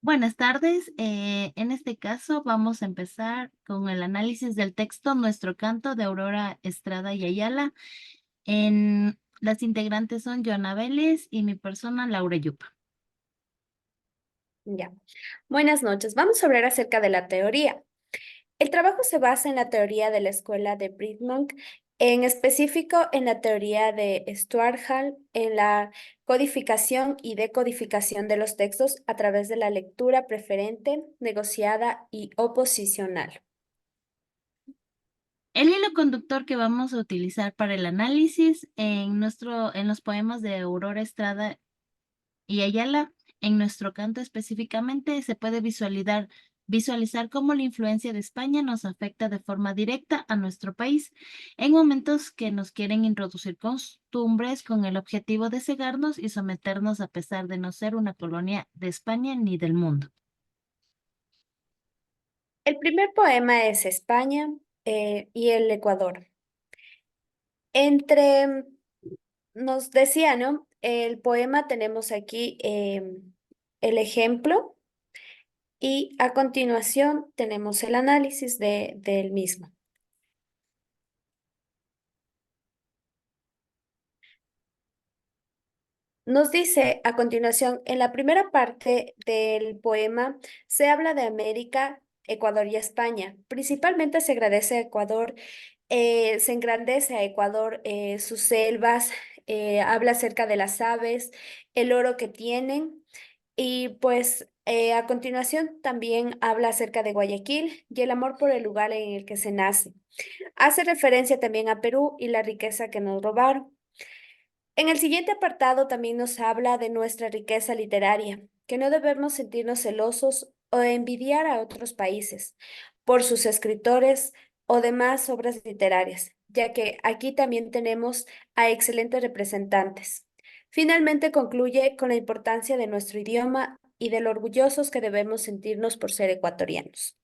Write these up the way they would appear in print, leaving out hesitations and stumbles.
Buenas tardes. En este caso vamos a empezar con el análisis del texto Nuestro canto de Aurora Estrada y Ayala. Las integrantes son Joana Vélez y mi persona Laura Yupa. Ya. Buenas noches. Vamos a hablar acerca de la teoría. El trabajo se basa en la teoría de la escuela de Bridmonk, en específico en la teoría de Stuart Hall, en la codificación y decodificación de los textos a través de la lectura preferente, negociada y oposicional. El hilo conductor que vamos a utilizar para el análisis en los poemas de Aurora Estrada y Ayala, en nuestro canto específicamente, se puede visualizar cómo la influencia de España nos afecta de forma directa a nuestro país en momentos que nos quieren introducir costumbres con el objetivo de cegarnos y someternos a pesar de no ser una colonia de España ni del mundo. El primer poema es España y el Ecuador. Entre, nos decía, ¿no? El poema tenemos aquí el ejemplo. Y a continuación tenemos el análisis del mismo. Nos dice a continuación, en la primera parte del poema se habla de América, Ecuador y España. Principalmente se agradece a Ecuador, se engrandece a Ecuador sus selvas, habla acerca de las aves, el oro que tienen y pues a continuación también habla acerca de Guayaquil y el amor por el lugar en el que se nace. Hace referencia también a Perú y la riqueza que nos robaron. En el siguiente apartado también nos habla de nuestra riqueza literaria, que no debemos sentirnos celosos o envidiar a otros países por sus escritores o demás obras literarias, ya que aquí también tenemos a excelentes representantes. Finalmente concluye con la importancia de nuestro idioma y de lo orgullosos que debemos sentirnos por ser ecuatorianos.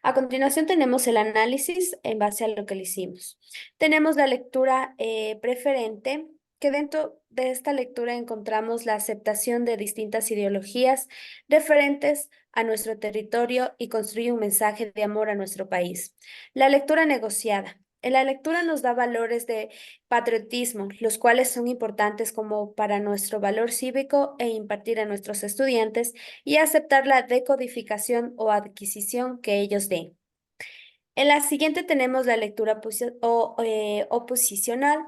A continuación tenemos el análisis en base a lo que le hicimos. Tenemos la lectura preferente, que dentro de esta lectura encontramos la aceptación de distintas ideologías referentes a nuestro territorio y construye un mensaje de amor a nuestro país. La lectura negociada. En la lectura nos da valores de patriotismo, los cuales son importantes como para nuestro valor cívico e impartir a nuestros estudiantes y aceptar la decodificación o adquisición que ellos den. En la siguiente tenemos la lectura oposicional.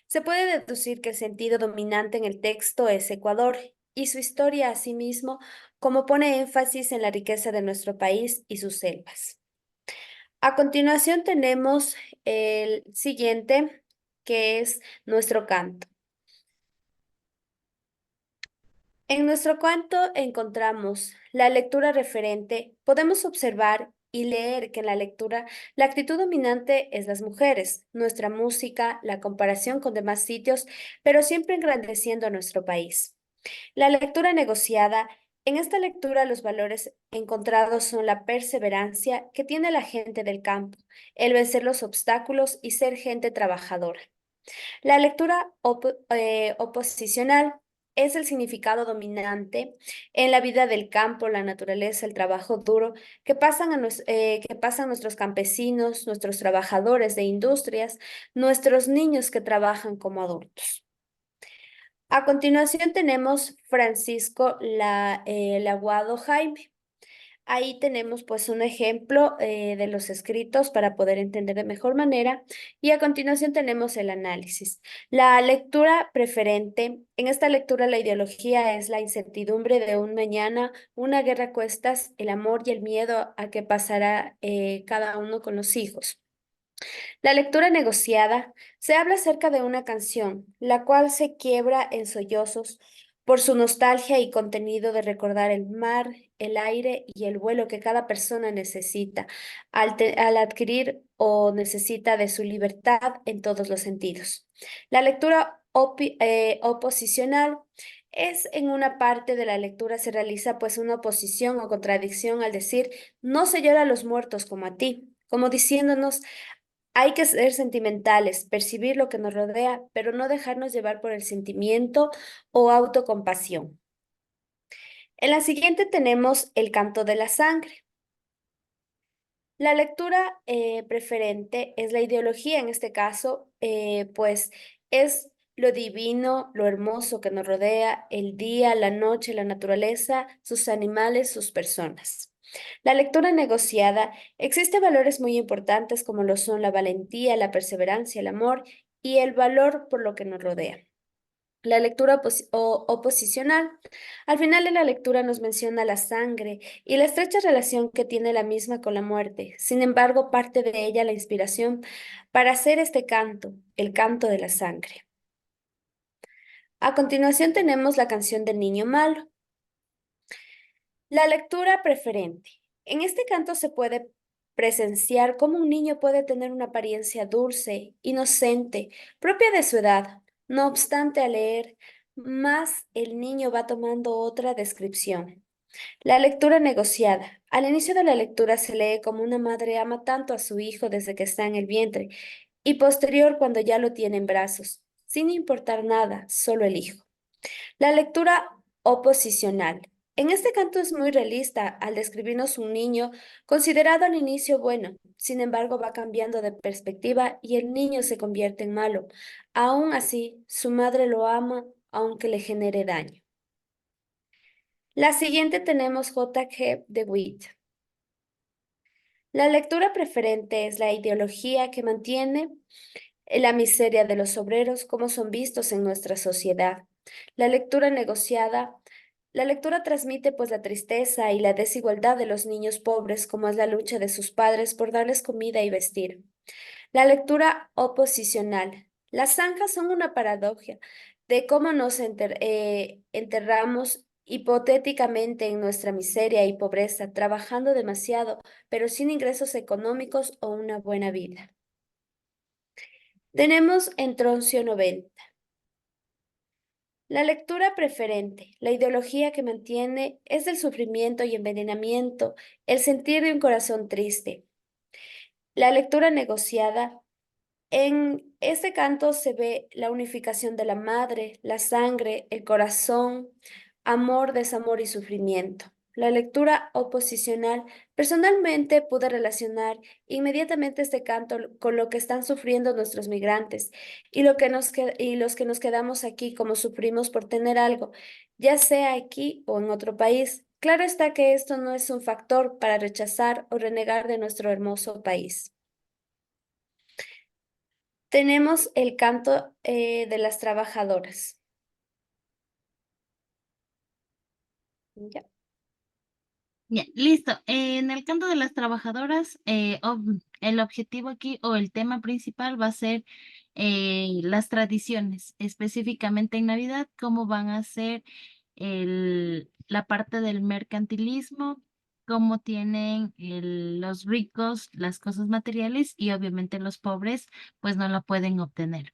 Se puede deducir que el sentido dominante en el texto es Ecuador y su historia asimismo, como pone énfasis en la riqueza de nuestro país y sus selvas. A continuación tenemos el siguiente, que es nuestro canto. En nuestro cuento encontramos la lectura referente. Podemos observar y leer que en la lectura la actitud dominante es las mujeres, nuestra música, la comparación con demás sitios, pero siempre engrandeciendo a nuestro país. La lectura negociada. En esta lectura los valores encontrados son la perseverancia que tiene la gente del campo, el vencer los obstáculos y ser gente trabajadora. La lectura oposicional es el significado dominante en la vida del campo, la naturaleza, el trabajo duro que pasan nuestros campesinos, nuestros trabajadores de industrias, nuestros niños que trabajan como adultos. A continuación tenemos Francisco Laguado Jaime. Ahí tenemos pues un ejemplo de los escritos para poder entender de mejor manera y a continuación tenemos el análisis. La lectura preferente. En esta lectura la ideología es la incertidumbre de un mañana, una guerra a cuestas, el amor y el miedo a que pasará cada uno con los hijos. La lectura negociada se habla acerca de una canción, la cual se quiebra en sollozos por su nostalgia y contenido de recordar el mar, el aire y el vuelo que cada persona necesita al adquirir o necesita de su libertad en todos los sentidos. La lectura oposicional es en una parte de la lectura se realiza pues una oposición o contradicción al decir no se llora a los muertos como a ti, como diciéndonos hay que ser sentimentales, percibir lo que nos rodea, pero no dejarnos llevar por el sentimiento o autocompasión. En la siguiente tenemos el canto de la sangre. La lectura preferente es la ideología, en este caso, pues es lo divino, lo hermoso que nos rodea, el día, la noche, la naturaleza, sus animales, sus personas. La lectura negociada existe valores muy importantes como lo son la valentía, la perseverancia, el amor y el valor por lo que nos rodea. La lectura oposicional. Al final de la lectura nos menciona la sangre y la estrecha relación que tiene la misma con la muerte. Sin embargo, parte de ella la inspiración para hacer este canto, el canto de la sangre. A continuación tenemos la canción del niño malo. La lectura preferente. En este canto se puede presenciar cómo un niño puede tener una apariencia dulce, inocente, propia de su edad. No obstante, al leer más, el niño va tomando otra descripción. La lectura negociada. Al inicio de la lectura se lee como una madre ama tanto a su hijo desde que está en el vientre y posterior cuando ya lo tiene en brazos, sin importar nada, solo el hijo. La lectura oposicional. En este canto es muy realista al describirnos un niño considerado al inicio bueno, sin embargo va cambiando de perspectiva y el niño se convierte en malo. Aún así, su madre lo ama aunque le genere daño. La siguiente tenemos J.G. DeWitt. La lectura preferente es la ideología que mantiene la miseria de los obreros como son vistos en nuestra sociedad. La lectura negociada. La lectura transmite pues la tristeza y la desigualdad de los niños pobres, como es la lucha de sus padres por darles comida y vestir. La lectura oposicional. Las zanjas son una paradoja de cómo nos enterramos hipotéticamente en nuestra miseria y pobreza, trabajando demasiado, pero sin ingresos económicos o una buena vida. Tenemos en Troncio 90. La lectura preferente, la ideología que mantiene es el sufrimiento y envenenamiento, el sentir de un corazón triste. La lectura negociada, en este canto se ve la unificación de la madre, la sangre, el corazón, amor, desamor y sufrimiento. La lectura oposicional, personalmente pude relacionar inmediatamente este canto con lo que están sufriendo nuestros migrantes y, y los que nos quedamos aquí como sufrimos por tener algo, ya sea aquí o en otro país. Claro está que esto no es un factor para rechazar o renegar de nuestro hermoso país. Tenemos el canto de las trabajadoras. Ya. Bien, listo. En el canto de las trabajadoras, el objetivo aquí o el tema principal va a ser las tradiciones, específicamente en Navidad, cómo van a ser la parte del mercantilismo, cómo tienen los ricos las cosas materiales y obviamente los pobres pues no la pueden obtener.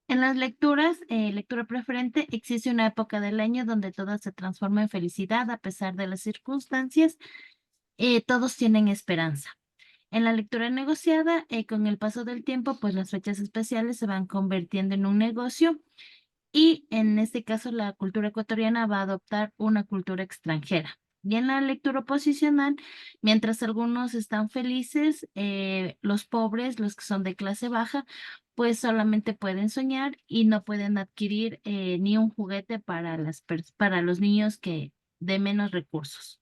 En las lecturas, lectura preferente, existe una época del año donde todo se transforma en felicidad a pesar de las circunstancias. Todos tienen esperanza. En la lectura negociada, con el paso del tiempo, pues las fechas especiales se van convirtiendo en un negocio y en este caso la cultura ecuatoriana va a adoptar una cultura extranjera. Y en la lectura oposicional, mientras algunos están felices, los pobres, los que son de clase baja, pues solamente pueden soñar y no pueden adquirir ni un juguete para para los niños que de menos recursos.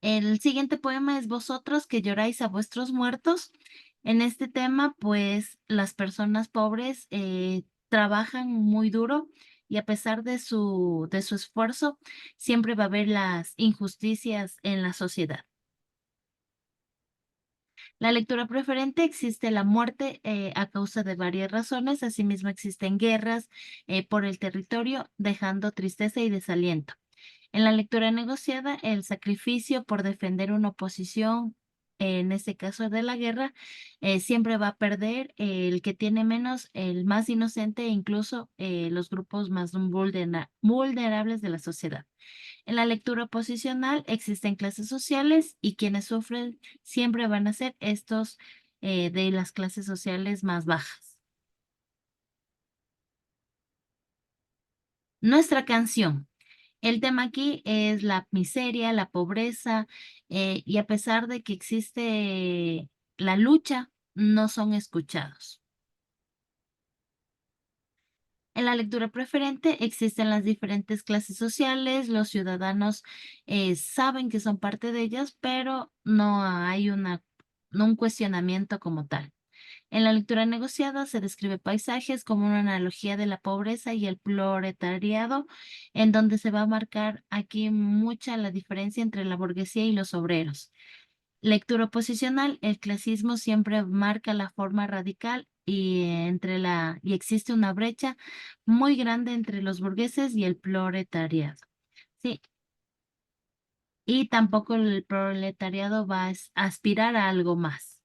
El siguiente poema es Vosotros que lloráis a vuestros muertos. En este tema, pues las personas pobres trabajan muy duro y a pesar de su esfuerzo, siempre va a haber las injusticias en la sociedad. La lectura preferente existe la muerte a causa de varias razones, asimismo existen guerras por el territorio, dejando tristeza y desaliento. En la lectura negociada, el sacrificio por defender una oposición, en este caso de la guerra, siempre va a perder el que tiene menos, el más inocente e incluso los grupos más vulnerables de la sociedad. En la lectura oposicional existen clases sociales y quienes sufren siempre van a ser estos de las clases sociales más bajas. Nuestra canción. El tema aquí es la miseria, la pobreza, y a pesar de que existe la lucha, no son escuchados. En la lectura preferente existen las diferentes clases sociales, los ciudadanos saben que son parte de ellas, pero no hay no un cuestionamiento como tal. En la lectura negociada se describe paisajes como una analogía de la pobreza y el proletariado, en donde se va a marcar aquí mucha la diferencia entre la burguesía y los obreros. Lectura oposicional, el clasismo siempre marca la forma radical y existe una brecha muy grande entre los burgueses y el proletariado. Sí, y tampoco el proletariado va a aspirar a algo más.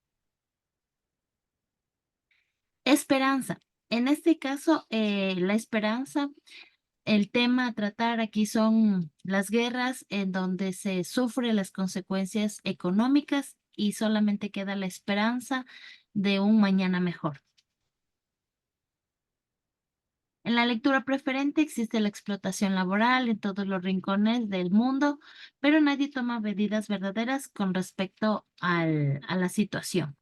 Esperanza. En este caso, la esperanza, el tema a tratar aquí son las guerras en donde se sufren las consecuencias económicas y solamente queda la esperanza de un mañana mejor. En la lectura preferente existe la explotación laboral en todos los rincones del mundo, pero nadie toma medidas verdaderas con respecto a la situación.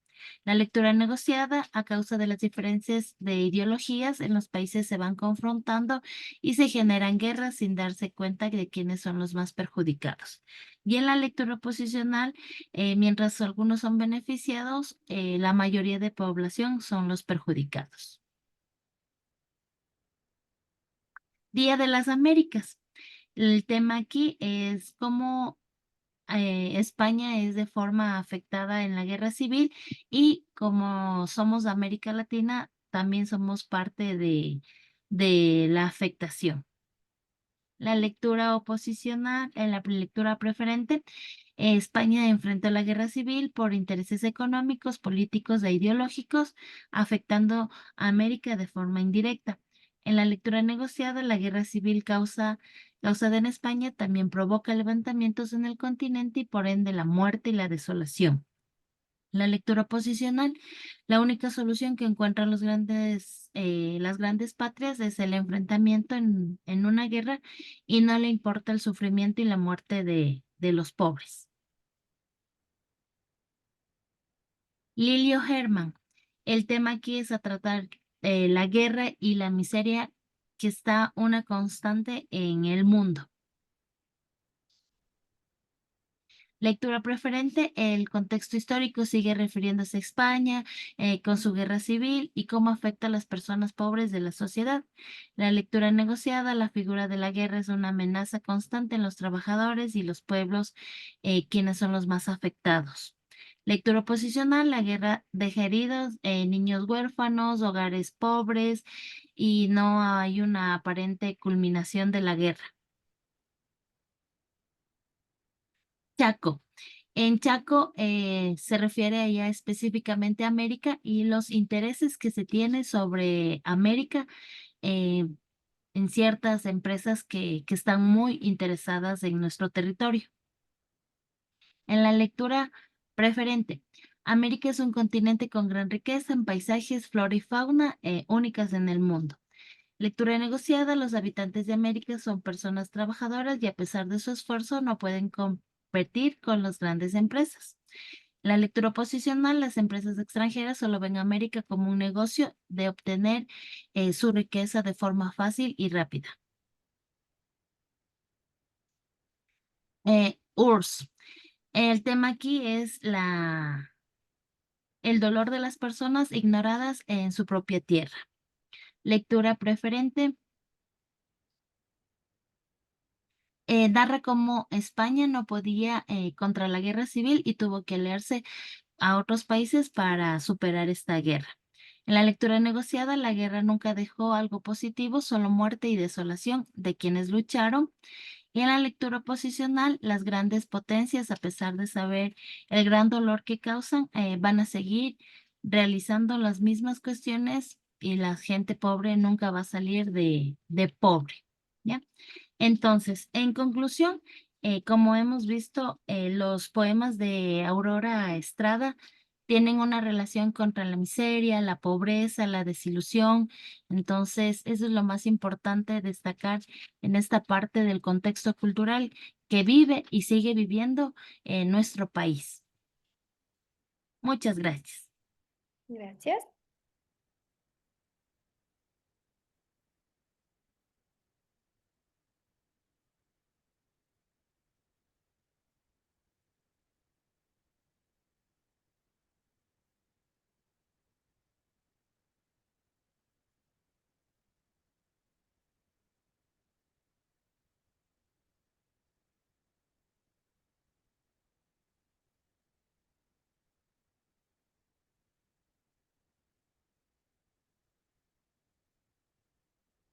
La lectura negociada, a causa de las diferencias de ideologías en los países, se van confrontando y se generan guerras sin darse cuenta de quiénes son los más perjudicados. Y en la lectura oposicional, mientras algunos son beneficiados, la mayoría de población son los perjudicados. Día de las Américas. El tema aquí es cómo España es de forma afectada en la guerra civil y como somos de América Latina, también somos parte de la afectación. La lectura oposicional, en la lectura preferente, España enfrentó la guerra civil por intereses económicos, políticos e ideológicos, afectando a América de forma indirecta. En la lectura negociada, la guerra civil causada en España también provoca levantamientos en el continente y por ende la muerte y la desolación. La lectura posicional, la única solución que encuentran las grandes patrias es el enfrentamiento en una guerra y no le importa el sufrimiento y la muerte de los pobres. Lilio Herman, el tema aquí es a tratar la guerra y la miseria que está una constante en el mundo. Lectura preferente, el contexto histórico sigue refiriéndose a España con su guerra civil y cómo afecta a las personas pobres de la sociedad. La lectura negociada, la figura de la guerra es una amenaza constante en los trabajadores y los pueblos, quienes son los más afectados. Lectura oposicional, la guerra deja heridos, niños huérfanos, hogares pobres y no hay una aparente culminación de la guerra. Chaco. En Chaco se refiere allá específicamente a América y los intereses que se tiene sobre América eh, en ciertas empresas que están muy interesadas en nuestro territorio. En la lectura preferente, América es un continente con gran riqueza en paisajes, flora y fauna únicas en el mundo. Lectura negociada, los habitantes de América son personas trabajadoras y a pesar de su esfuerzo no pueden competir con las grandes empresas. La lectura posicional, las empresas extranjeras solo ven a América como un negocio de obtener su riqueza de forma fácil y rápida. URSS. El tema aquí es el dolor de las personas ignoradas en su propia tierra. Lectura preferente. Narra cómo España no podía contra la guerra civil y tuvo que aliarse a otros países para superar esta guerra. En la lectura negociada, la guerra nunca dejó algo positivo, solo muerte y desolación de quienes lucharon. Y en la lectura posicional, las grandes potencias, a pesar de saber el gran dolor que causan, van a seguir realizando las mismas cuestiones y la gente pobre nunca va a salir de pobre, ¿ya? Entonces, en conclusión, como hemos visto, los poemas de Aurora Estrada tienen una relación contra la miseria, la pobreza, la desilusión. Entonces, eso es lo más importante destacar en esta parte del contexto cultural que vive y sigue viviendo en nuestro país. Muchas gracias. Gracias.